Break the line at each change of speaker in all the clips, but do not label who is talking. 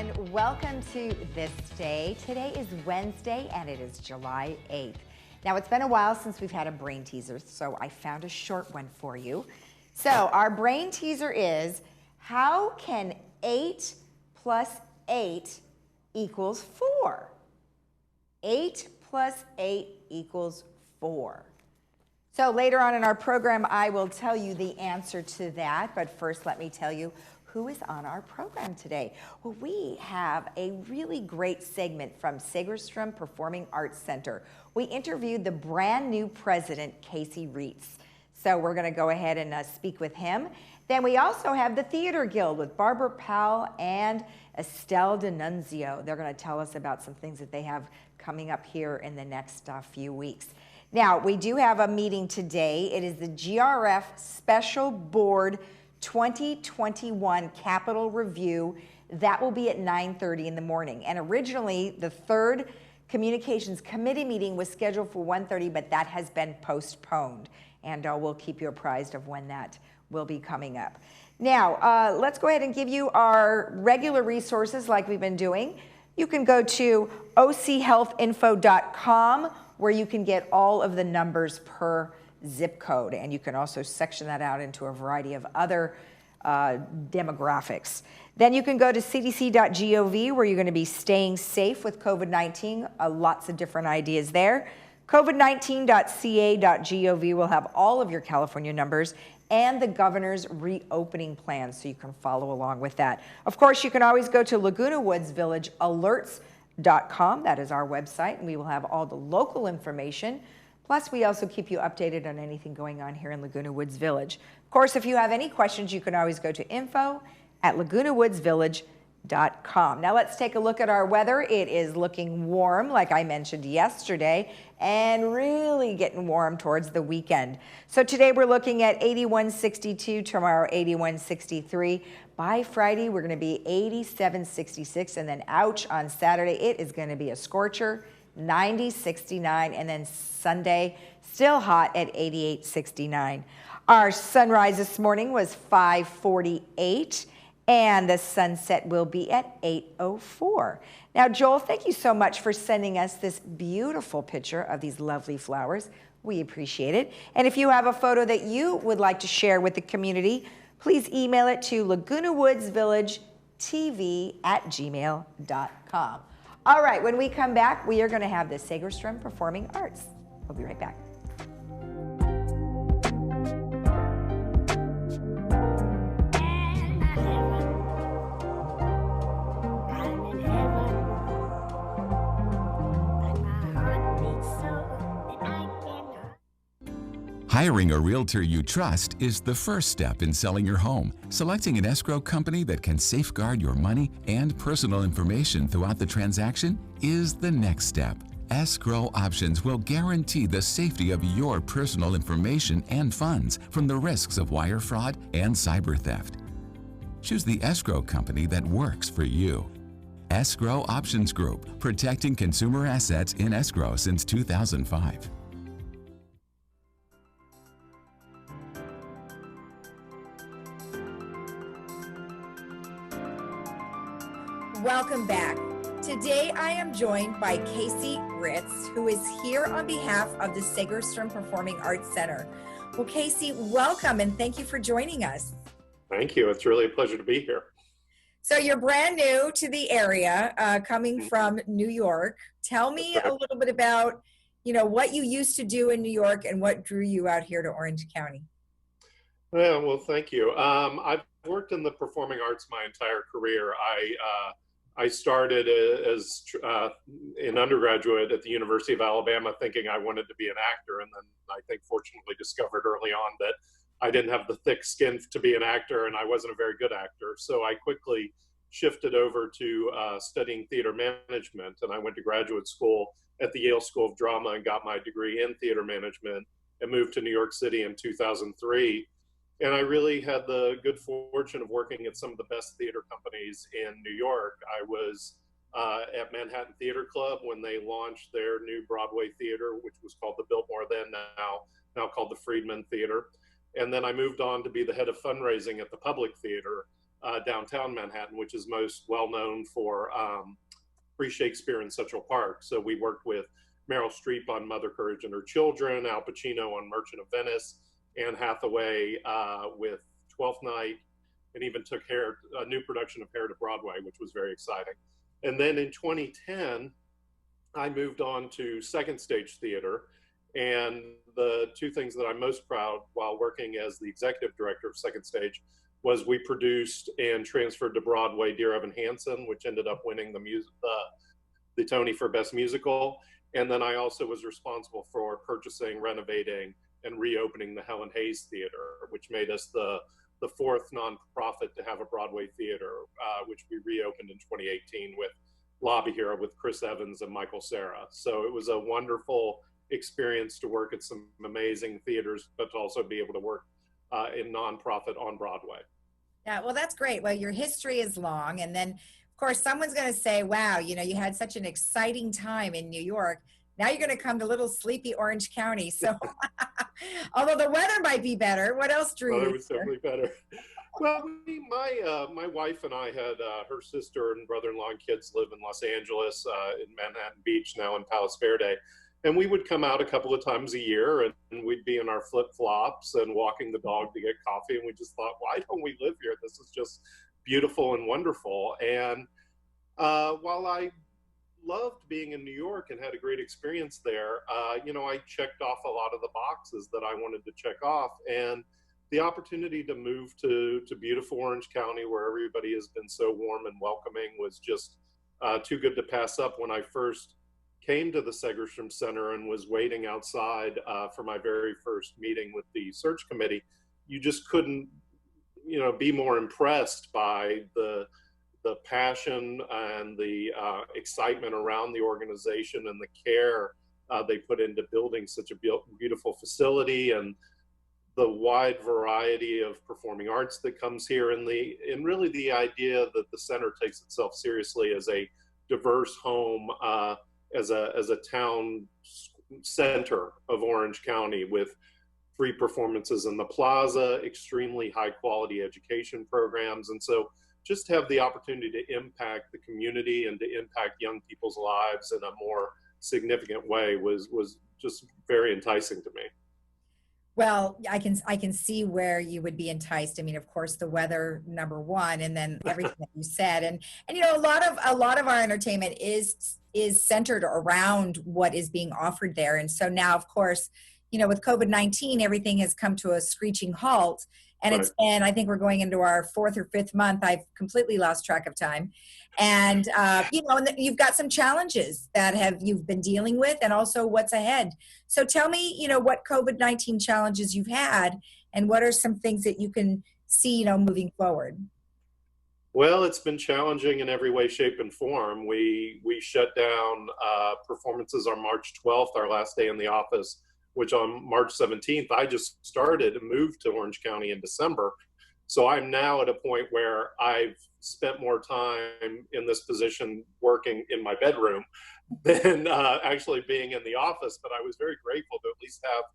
everyone. Welcome to This Day. Today is Wednesday and it is July 8th. Now, it's been a while since we've had a brain teaser, so I found a short one for you. So our brain teaser is, how can 8 plus 8 equals 4? 8 plus 8 equals 4. So later on in our program, I will tell you the answer to that, but first let me tell you who is on our program today. Well, we have a really great segment from Segerstrom Performing Arts Center. We interviewed the brand new president, Casey Reitz. So we're gonna go ahead and speak with him. Then we also have the Theater Guild with Barbara Powell and Estelle D'Annunzio. They're gonna tell us about some things that they have coming up here in the next few weeks. Now, we do have a meeting today. It is the GRF Special Board 2021 Capital Review. That will be at 9:30 in the morning. And originally, the third Communications Committee meeting was scheduled for 1:30, but that has been postponed. And we'll keep you apprised of when that will be coming up. Now, let's go ahead and give you our regular resources like we've been doing. You can go to ochhealthinfo.com where you can get all of the numbers per zip code, and you can also section that out into a variety of other demographics. Then you can go to cdc.gov where you're going to be staying safe with COVID-19, lots of different ideas there. covid19.ca.gov will have all of your California numbers and the governor's reopening plan, so you can follow along with that. Of course, you can always go to Laguna Woods Village alerts.com. That is our website, and we will have all the local information. Plus, we also keep you updated on anything going on here in Laguna Woods Village. Of course, if you have any questions, you can always go to info@lagunawoodsvillage.com. Now let's take a look at our weather. It is looking warm, like I mentioned yesterday, and really getting warm towards the weekend. So today we're looking at 81.62, tomorrow 81.63. By Friday, we're gonna be 87.66, and then ouch, on Saturday, it is gonna be a scorcher, 90.69, and then Sunday, still hot at 88.69. Our sunrise this morning was 5:48, and the sunset will be at 8:04. Now, Joel, thank you so much for sending us this beautiful picture of these lovely flowers. We appreciate it. And if you have a photo that you would like to share with the community, please email it to lagunawoodsvillagetv@gmail.com. All right, when we come back, we are going to have the Segerstrom Performing Arts. We'll be right back.
Hiring a realtor you trust is the first step in selling your home. Selecting an escrow company that can safeguard your money and personal information throughout the transaction is the next step. Escrow Options will guarantee the safety of your personal information and funds from the risks of wire fraud and cyber theft. Choose the escrow company that works for you. Escrow Options Group, protecting consumer assets in escrow since 2005.
Welcome back. Today I am joined by Casey Reitz, who is here on behalf of the Segerstrom Performing Arts Center. Well, Casey, welcome and thank you for joining us.
Thank you. It's really a pleasure to be here.
So you're brand new to the area, coming from New York. Tell me a little bit about, what you used to do in New York and what drew you out here to Orange County.
Well, thank you. I've worked in the performing arts my entire career. I started as an undergraduate at the University of Alabama thinking I wanted to be an actor, and then I think fortunately discovered early on that I didn't have the thick skin to be an actor, and I wasn't a very good actor. So I quickly shifted over to studying theater management, and I went to graduate school at the Yale School of Drama and got my degree in theater management and moved to New York City in 2003. And I really had the good fortune of working at some of the best theater companies in New York. I was at Manhattan Theater Club when they launched their new Broadway theater, which was called the Biltmore then, now called the Friedman Theater. And then I moved on to be the head of fundraising at the Public Theater downtown Manhattan, which is most well known for pre-Shakespeare in Central Park. So we worked with Meryl Streep on Mother Courage and Her Children, Al Pacino on Merchant of Venice, Anne Hathaway with Twelfth Night, and even took a new production of Hair to Broadway, which was very exciting. And then in 2010, I moved on to Second Stage Theater. And the two things that I'm most proud while working as the executive director of Second Stage was we produced and transferred to Broadway Dear Evan Hansen, which ended up winning the Tony for Best Musical. And then I also was responsible for purchasing, renovating, and reopening the Helen Hayes Theater, which made us the fourth nonprofit to have a Broadway theater, which we reopened in 2018 with Lobby Hero with Chris Evans and Michael Cera. So it was a wonderful experience to work at some amazing theaters, but to also be able to work in nonprofit on Broadway.
Yeah, well, that's great. Well, your history is long. And then, of course, someone's going to say, wow, you had such an exciting time in New York. Now you're going to come to little sleepy Orange County. So although the weather might be better, what else drew you?
It was definitely better. Well, my wife and I had her sister and brother-in-law and kids live in Los Angeles, in Manhattan Beach, now in Palos Verde. And we would come out a couple of times a year and we'd be in our flip-flops and walking the dog to get coffee. And we just thought, why don't we live here? This is just beautiful and wonderful. And while I loved being in New York and had a great experience there, I checked off a lot of the boxes that I wanted to check off. And the opportunity to move to beautiful Orange County, where everybody has been so warm and welcoming, was just too good to pass up. When I first came to the Segerstrom Center and was waiting outside for my very first meeting with the search committee, you just couldn't, be more impressed by the passion and the excitement around the organization and the care they put into building such a beautiful facility, and the wide variety of performing arts that comes here, and really the idea that the center takes itself seriously as a diverse home, as a town center of Orange County, with free performances in the plaza, extremely high quality education programs. And so just have the opportunity to impact the community and to impact young people's lives in a more significant way was just very enticing to me.
Well, I can see where you would be enticed. I mean, of course, the weather, number one, and then everything that you said, and a lot of our entertainment is centered around what is being offered there. And so now, of course, with COVID-19, everything has come to a screeching halt. And
Right.
I think we're going into our fourth or fifth month. I've completely lost track of time. And, and you've got some challenges that you've been dealing with, and also what's ahead. So tell me, what COVID-19 challenges you've had, and what are some things that you can see, moving forward?
Well, it's been challenging in every way, shape, and form. We shut down performances on March 12th, our last day in the office, which on March 17th, I just started and moved to Orange County in December. So I'm now at a point where I've spent more time in this position working in my bedroom than actually being in the office. But I was very grateful to at least have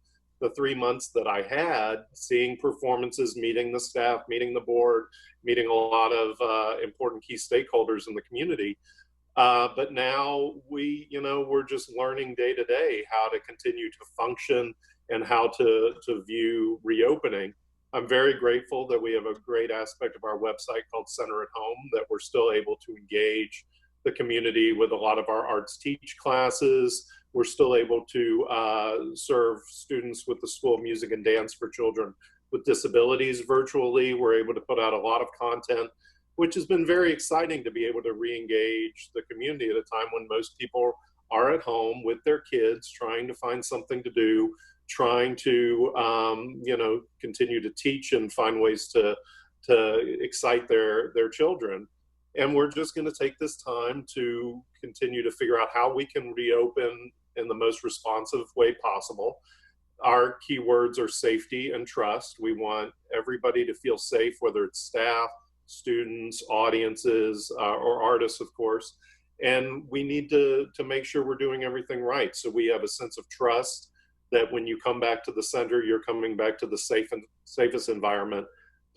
the 3 months that I had, seeing performances, meeting the staff, meeting the board, meeting a lot of important key stakeholders in the community. But now we're just learning day to day how to continue to function and how to view reopening. I'm very grateful that we have a great aspect of our website called Center at Home, that we're still able to engage the community with a lot of our arts teach classes. We're still able to serve students with the School of Music and Dance for Children with Disabilities virtually. We're able to put out a lot of content, which has been very exciting to be able to re-engage the community at a time when most people are at home with their kids, trying to find something to do, trying to continue to teach and find ways to excite their children. And we're just going to take this time to continue to figure out how we can reopen in the most responsive way possible. Our key words are safety and trust. We want everybody to feel safe, whether it's staff, students, audiences, or artists, of course. And we need to make sure we're doing everything right, so we have a sense of trust that when you come back to the center, you're coming back to the safest environment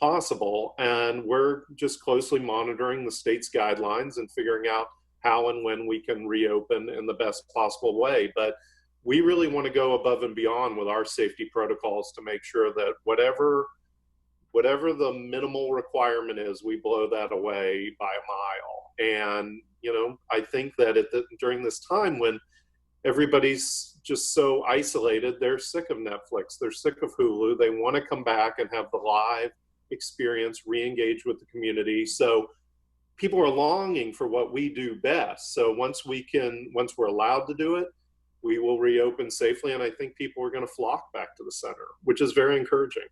possible. And we're just closely monitoring the state's guidelines and figuring out how and when we can reopen in the best possible way. But we really want to go above and beyond with our safety protocols to make sure that whatever the minimal requirement is, we blow that away by a mile. And, I think that during this time when everybody's just so isolated, they're sick of Netflix, they're sick of Hulu, they want to come back and have the live experience, re-engage with the community. So people are longing for what we do best. So once we're allowed to do it, we will reopen safely. And I think people are going to flock back to the center, which is very encouraging.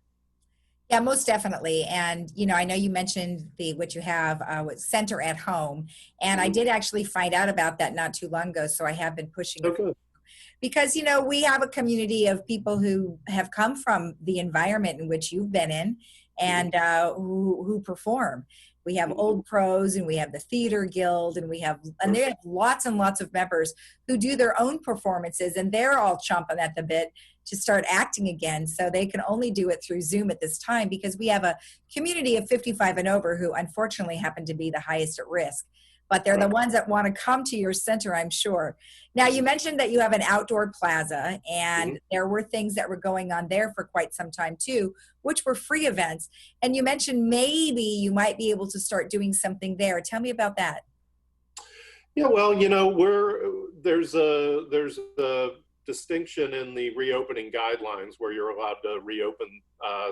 Yeah, most definitely. And, I know you mentioned what you have with Center at Home. And I did actually find out about that not too long ago. So I have been pushing it.
Okay.
Because, we have a community of people who have come from the environment in which you've been in and who perform. We have old pros, and we have the theater guild, and they have lots and lots of members who do their own performances, and they're all chomping at the bit to start acting again. So they can only do it through Zoom at this time because we have a community of 55 and over who unfortunately happen to be the highest at risk. But they're the ones that want to come to your center, I'm sure. Now, you mentioned that you have an outdoor plaza, and there were things that were going on there for quite some time too, which were free events. And you mentioned maybe you might be able to start doing something there. Tell me about that.
Yeah, well, there's a distinction in the reopening guidelines where you're allowed to reopen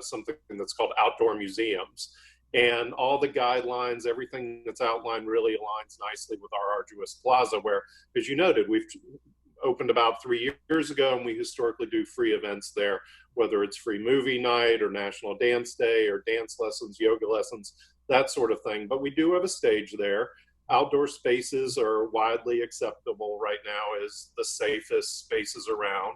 something that's called outdoor museums. And all the guidelines, everything that's outlined really aligns nicely with our arduous plaza, where, as you noted, we've opened about 3 years ago, and we historically do free events there, whether it's free movie night or National Dance Day or dance lessons, yoga lessons, that sort of thing. But we do have a stage there. Outdoor spaces are widely acceptable right now as the safest spaces around.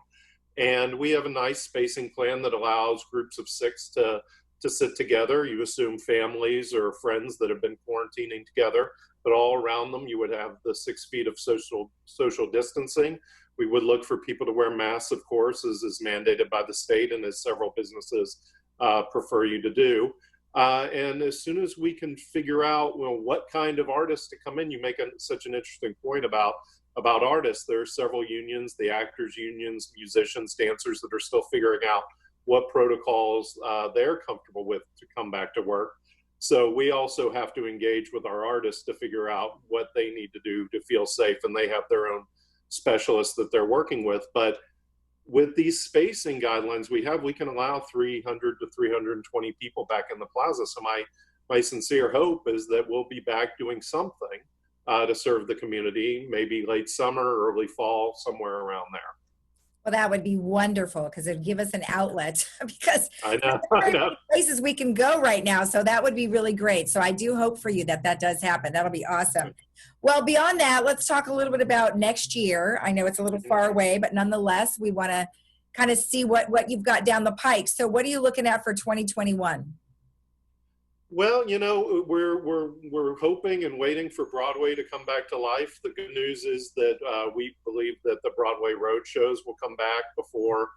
And we have a nice spacing plan that allows groups of 6 to sit together. You assume families or friends that have been quarantining together, but all around them you would have the 6 feet of social distancing. We would look for people to wear masks, of course, as is mandated by the state and as several businesses prefer you to do. And as soon as we can figure out what kind of artists to come in, you make such an interesting point about artists. There are several unions, the actors unions, musicians, dancers, that are still figuring out what protocols they're comfortable with to come back to work. So we also have to engage with our artists to figure out what they need to do to feel safe, and they have their own specialists that they're working with. But with these spacing guidelines we can allow 300 to 320 people back in the plaza. So my sincere hope is that we'll be back doing something to serve the community, maybe late summer, early fall, somewhere around there.
Well, that would be wonderful because it would give us an outlet because
I know.
places we can go right now. So that would be really great. So I do hope for you that does happen. That'll be awesome. Well, beyond that, let's talk a little bit about next year. I know it's a little far away, but nonetheless, we want to kind of see what you've got down the pike. So what are you looking at for 2021?
Well, we're hoping and waiting for Broadway to come back to life. The good news is that we believe that the Broadway road shows will come back before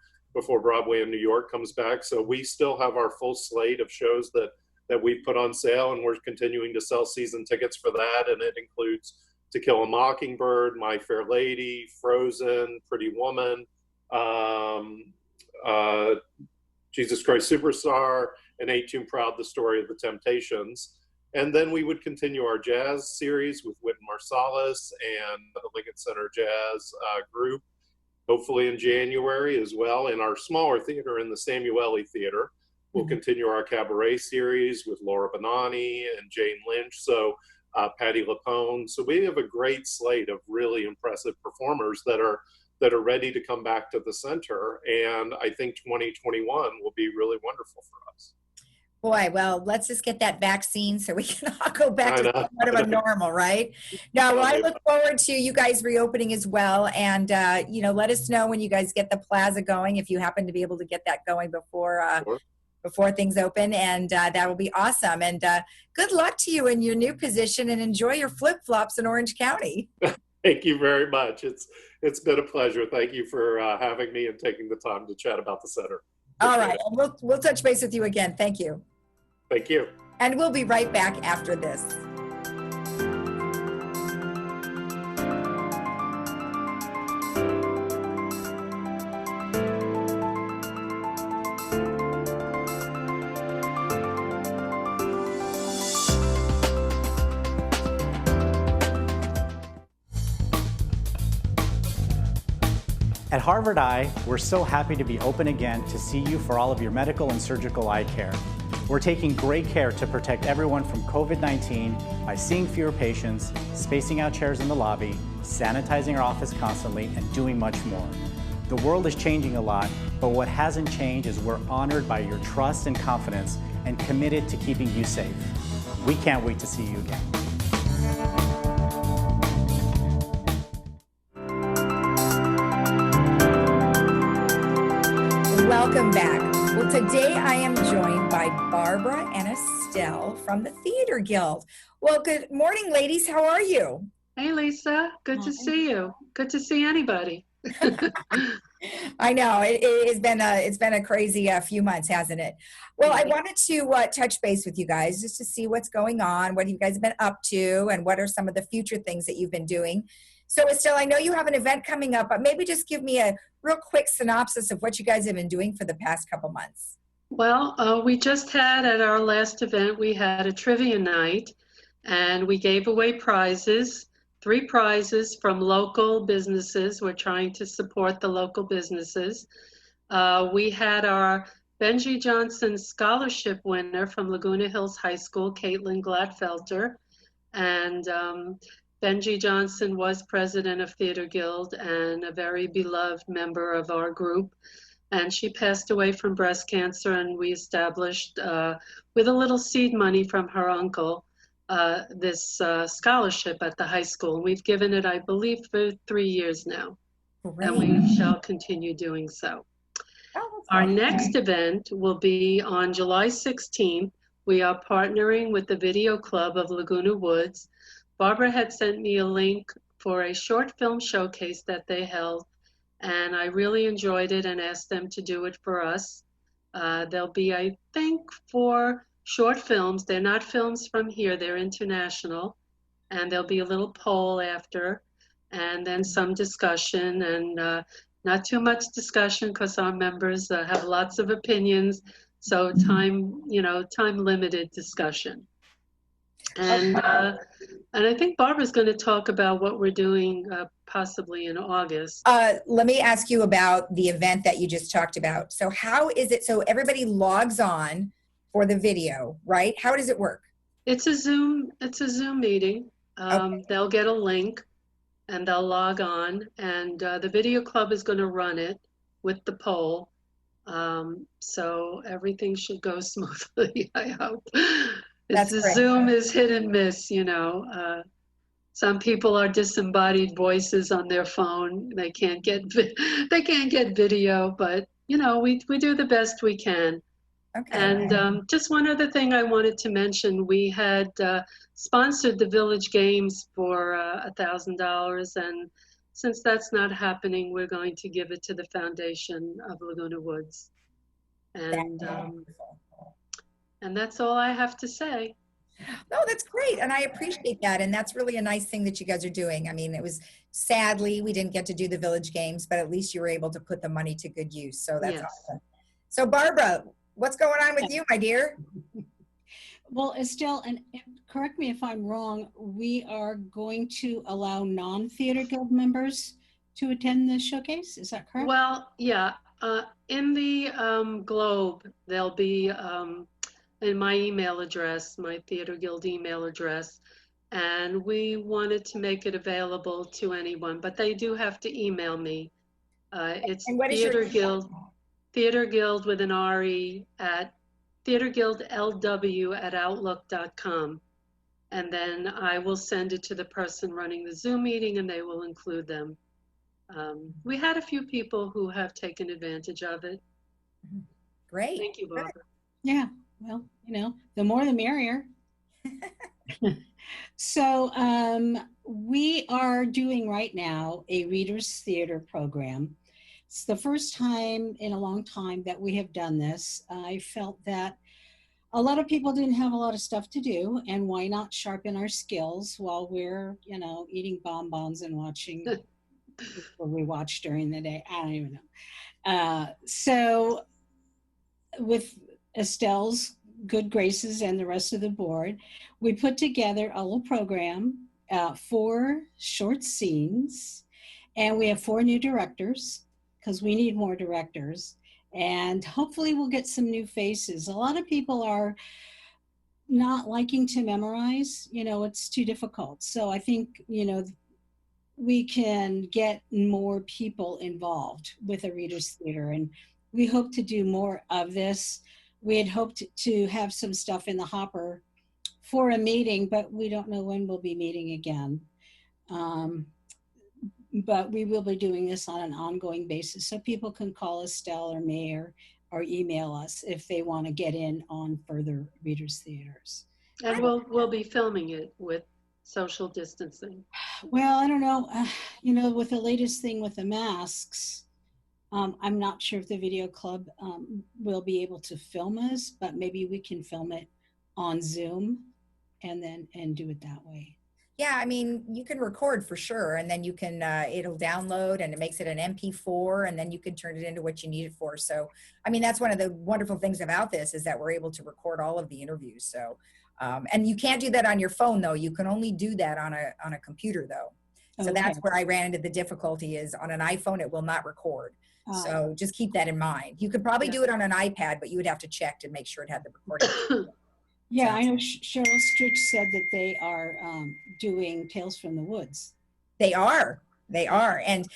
Broadway in New York comes back. So we still have our full slate of shows that we put on sale, and we're continuing to sell season tickets for that. And it includes To Kill a Mockingbird, My Fair Lady, Frozen, Pretty Woman, Jesus Christ Superstar, and Ain't Too Proud, The Story of the Temptations. And then we would continue our jazz series with Wynton Marsalis and the Lincoln Center Jazz Group, hopefully in January as well. In our smaller theater, in the Samueli Theater, we'll continue our cabaret series with Laura Benani and Jane Lynch, so Patti LuPone. So we have a great slate of really impressive performers that are ready to come back to the center. And I think 2021 will be really wonderful for us.
Boy, well, let's just get that vaccine so we can all go back to somewhat of a normal, right? Now, well, I look forward to you guys reopening as well. And, let us know when you guys get the plaza going, if you happen to be able to get that going before things open. And that will be awesome. And good luck to you in your new position, and enjoy your flip-flops in Orange County.
Thank you very much. It's been a pleasure. Thank you for having me and taking the time to chat about the center.
All right. And we'll touch base with you again. Thank you.
Thank you.
And we'll be right back after this.
At Harvard Eye, we're so happy to be open again to see you for all of your medical and surgical eye care. We're taking great care to protect everyone from COVID-19 by seeing fewer patients, spacing out chairs in the lobby, sanitizing our office constantly, and doing much more. The world is changing a lot, but what hasn't changed is we're honored by your trust and confidence and committed to keeping you safe. We can't wait to see you again.
Welcome back. Well, today I am joined by Barbara and Estelle from the Theater Guild. Well, good morning, ladies. How are you?
Hey, Lisa. Good to see you. Good to see anybody.
I know it's been a crazy few months, hasn't it? Well, I wanted to touch base with you guys just to see what's going on, what you guys have been up to, and what are some of the future things that you've been doing. So, Estelle, I know you have an event coming up, but maybe just give me a real quick synopsis of what you guys have been doing for the past couple months.
Well, we just had at our last event, we had a trivia night, and we gave away prizes, 3 prizes from local businesses. We're trying to support the local businesses. We had our Benji Johnson Scholarship winner from Laguna Hills High School, Caitlin Gladfelter, and Benji Johnson was president of Theater Guild and a very beloved member of our group. And she passed away from breast cancer, and we established, with a little seed money from her uncle, this scholarship at the high school. And we've given it, I believe, for 3 years now. Great. And we shall continue doing so. Our next event will be on July 16th. We are partnering with the Video Club of Laguna Woods. Barbara had sent me a link for a short film showcase that they held, and I really enjoyed it and asked them to do it for us. There'll be, I think, 4 short films. They're not films from here, they're international, and there'll be a little poll after, and then some discussion, and not too much discussion because our members have lots of opinions, so time limited discussion. And I think Barbara's going to talk about what we're doing possibly in August.
Let me ask you about the event that you just talked about. So how is it, so everybody logs on for the video, right? How does it work?
It's a Zoom meeting.
Okay.
They'll get a link and they'll log on, and the video club is going to run it with the poll. So everything should go smoothly, I hope. Zoom is hit and miss, Some people are disembodied voices on their phone. They can't get video, but we do the best we can.
Okay.
And just one other thing I wanted to mention: we had sponsored the Village Games for $1,000, and since that's not happening, we're going to give it to the Foundation of Laguna Woods. And that's all I have to say.
No, that's great. And I appreciate that. And that's really a nice thing that you guys are doing. I mean, it was sadly, we didn't get to do the Village Games, but at least you were able to put the money to good use. So that's awesome. So Barbara, what's going on with you, my dear?
Well, Estelle, and correct me if I'm wrong, we are going to allow non-Theater Guild members to attend the showcase. Is that correct?
Well, yeah. In the Globe, there'll be in my email address, my Theater Guild email address, and we wanted to make it available to anyone, but they do have to email me. It's Theater Guild with an RE at theaterguildlw@outlook.com, and then I will send it to the person running the Zoom meeting, and they will include them. We had a few people who have taken advantage of it.
Great.
Thank you, Barbara.
Yeah. Well, the more the merrier. So we are doing right now a Readers Theater program. It's the first time in a long time that we have done this. I felt that a lot of people didn't have a lot of stuff to do, and why not sharpen our skills while we're, eating bonbons and watching what we watch during the day. I don't even know. So with Estelle's good graces and the rest of the board, we put together a little program, 4 short scenes, and we have 4 new directors because we need more directors, and hopefully we'll get some new faces. A lot of people are not liking to memorize, it's too difficult. So I think, we can get more people involved with a Reader's Theater, and we hope to do more of this. We had hoped to have some stuff in the hopper for a meeting, but we don't know when we'll be meeting again. But we will be doing this on an ongoing basis, so people can call Estelle or me or email us if they want to get in on further Reader's Theaters.
And we'll be filming it with social distancing.
Well, I don't know. With the latest thing with the masks, I'm not sure if the video club will be able to film us, but maybe we can film it on Zoom and do it that way.
Yeah, I mean, you can record for sure, and then you can, it'll download and it makes it an MP4, and then you can turn it into what you need it for. So, I mean, that's one of the wonderful things about this is that we're able to record all of the interviews. So, and you can't do that on your phone though. You can only do that on a computer though. So
Okay.
that's where I ran into the difficulty is on an iPhone, it will not record. So just keep that in mind. You could probably do it on an iPad, but you would have to check to make sure it had the recording.
Yeah, I know Cheryl Stritch said that they are doing Tales from the Woods.
They are, and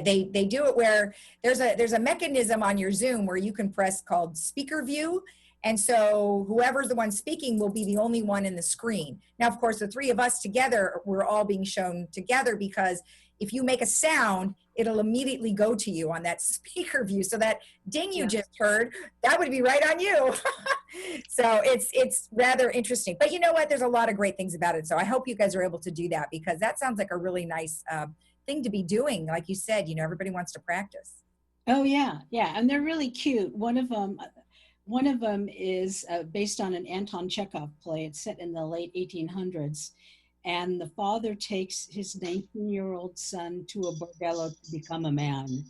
they do it where there's a mechanism on your Zoom where you can press called speaker view, and so whoever's the one speaking will be the only one in the screen. Now, of course, the 3 of us together, we're all being shown together because if you make a sound, it'll immediately go to you on that speaker view. So that ding you just heard, that would be right on you. So it's rather interesting. But you know what? There's a lot of great things about it. So I hope you guys are able to do that because that sounds like a really nice thing to be doing. Like you said, everybody wants to practice.
Oh yeah, yeah, and they're really cute. One of them is based on an Anton Chekhov play. It's set in the late 1800s. And the father takes his 19-year-old son to a bordello to become a man.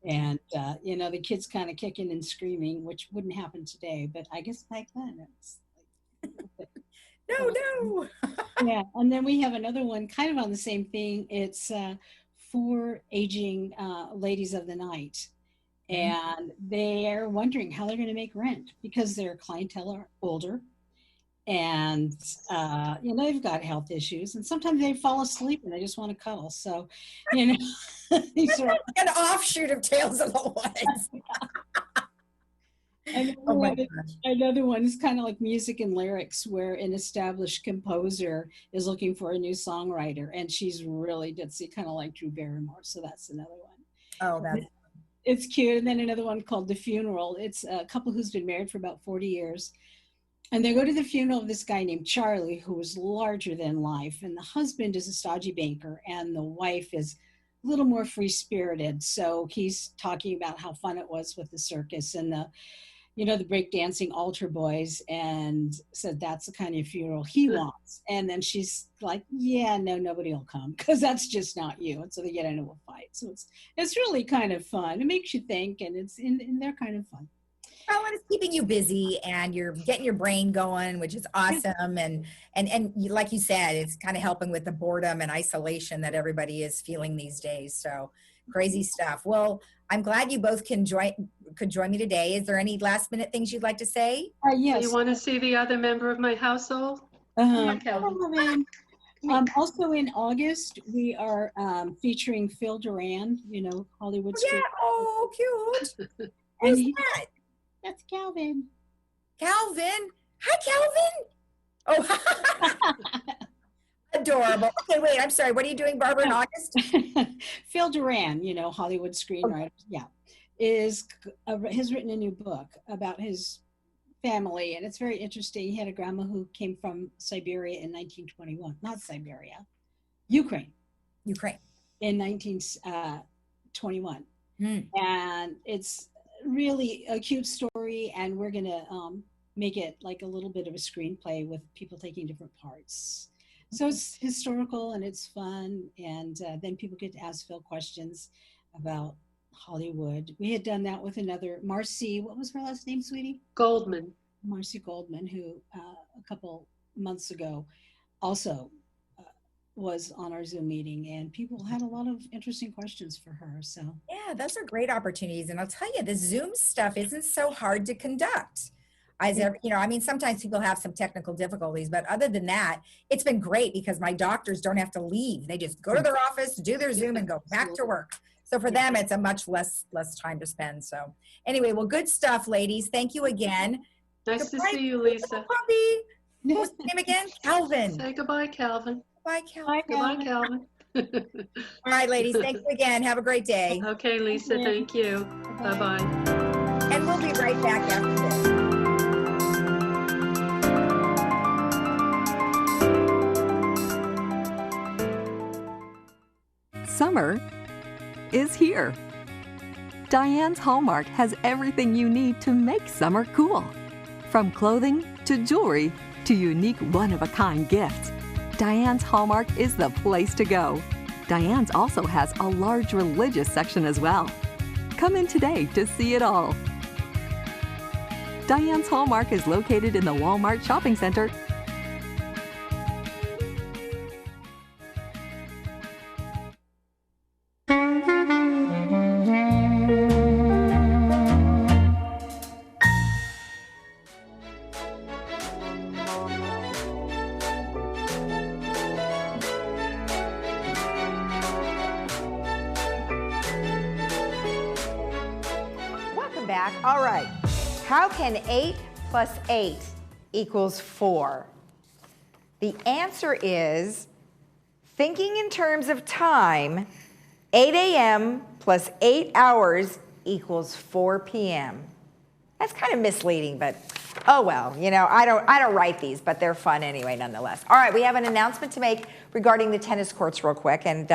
And, the kid's kind of kicking and screaming, which wouldn't happen today. But I guess back then it was like...
No.
Yeah, and then we have another one kind of on the same thing. It's 4 aging ladies of the night. And they're wondering how they're going to make rent because their clientele are older. And they've got health issues, and sometimes they fall asleep and they just want to cuddle. So, these are
an offshoot of Tales of the Woods.
Another one is kind of like music and lyrics, where an established composer is looking for a new songwriter, and she's really ditzy, kind of like Drew Barrymore. So that's another one.
Oh,
it's cute. And then another one called The Funeral. It's a couple who's been married for about 40 years. And they go to the funeral of this guy named Charlie, who was larger than life. And the husband is a stodgy banker, and the wife is a little more free-spirited. So he's talking about how fun it was with the circus and the breakdancing altar boys, and said that's the kind of funeral he wants. And then she's like, yeah, no, nobody will come because that's just not you. And so they get into a fight. So it's really kind of fun. It makes you think, and they're kind of fun.
Oh, and it's keeping you busy and you're getting your brain going, which is awesome. And like you said, it's kind of helping with the boredom and isolation that everybody is feeling these days. So crazy stuff. Well, I'm glad you both could join me today. Is there any last minute things you'd like to say?
Yes.
Do you want to see the other member of my household?
Calvin. Also in August, we are featuring Phil Duran, Hollywood Street.
Yeah, oh, cute.
And
Who's that?
That's Calvin.
Calvin? Hi, Calvin. Oh, adorable. Okay, wait, I'm sorry. What are you doing, Barbara, in August?
Phil Duran, Hollywood screenwriter, has written a new book about his family, and it's very interesting. He had a grandma who came from Siberia in 1921. Not Siberia, Ukraine. In 1921. And it's really a cute story, and we're gonna make it like a little bit of a screenplay with people taking different parts. So it's historical and it's fun, and then people get to ask Phil questions about Hollywood. We had done that with another Marcy. What was her last name, sweetie?
Goldman.
Marcy Goldman, who a couple months ago also was on our Zoom meeting, and people had a lot of interesting questions for her. So
yeah, those are great opportunities. And I'll tell you, the Zoom stuff isn't so hard to conduct. I mean, sometimes people have some technical difficulties, but other than that, it's been great because my doctors don't have to leave. They just go to their office, do their Zoom, and go back to work. So for them, it's a much less time to spend. So anyway, well, good stuff, ladies. Thank you again.
Nice to see you, Lisa.
Puppy. What was the name again? Calvin.
Say goodbye, Calvin.
Bye, Calvin.
Goodbye, Calvin.
All right, ladies. Thank you again. Have a great day.
Okay, Lisa. Thank you. Bye-bye.
And we'll be right back after this.
Summer is here. Diane's Hallmark has everything you need to make summer cool. From clothing to jewelry to unique one-of-a-kind gifts, Diane's Hallmark is the place to go. Diane's also has a large religious section as well. Come in today to see it all. Diane's Hallmark is located in the Walmart Shopping Center.
Back. All right. How can 8 plus 8 equals 4? The answer is, thinking in terms of time, 8 a.m. plus 8 hours equals 4 p.m. That's kind of misleading, but oh well, I don't write these, but they're fun anyway nonetheless. All right, we have an announcement to make regarding the tennis courts real quick, and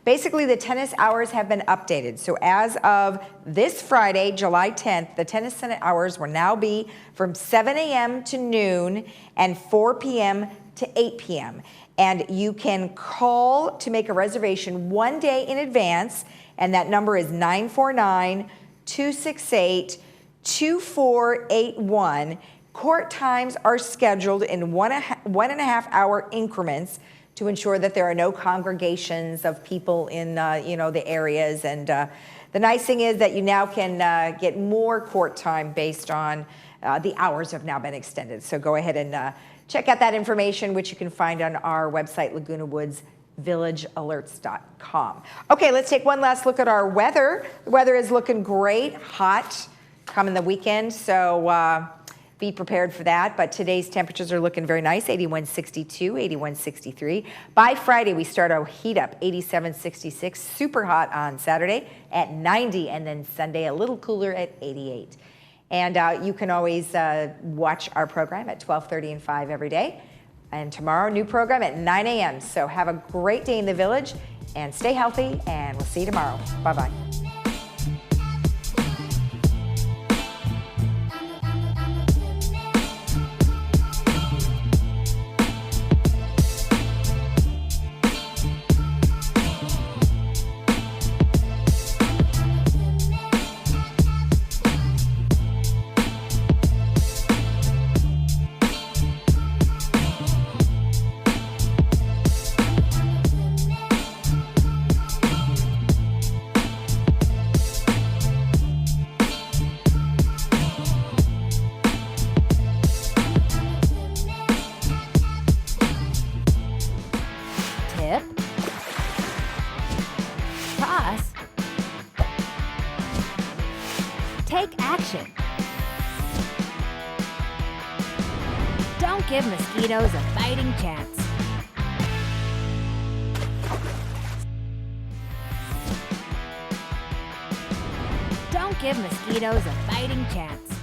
basically the tennis hours have been updated. So as of this Friday, July 10th, the tennis center hours will now be from 7 a.m. to noon and 4 p.m. to 8 p.m. And you can call to make a reservation 1 day in advance, and that number is 949-268-2481. Court times are scheduled in 1.5 hour increments to ensure that there are no congregations of people in the areas. And the nice thing is that you now can get more court time based on the hours have now been extended. So go ahead and check out that information, which you can find on our website, LagunaWoodsVillageAlerts.com. Okay, let's take one last look at our weather. The weather is looking great, hot, coming the weekend, so be prepared for that. But today's temperatures are looking very nice, 81-62, 81-63. By Friday, we start our heat up, 87-66, super hot on Saturday at 90, and then Sunday a little cooler at 88. And you can always watch our program at 12:30 and 5 every day. And tomorrow, new program at 9 a.m. So have a great day in the village and stay healthy, and we'll see you tomorrow. Bye-bye.
Take action. Don't give mosquitoes a fighting chance. Don't give mosquitoes a fighting chance.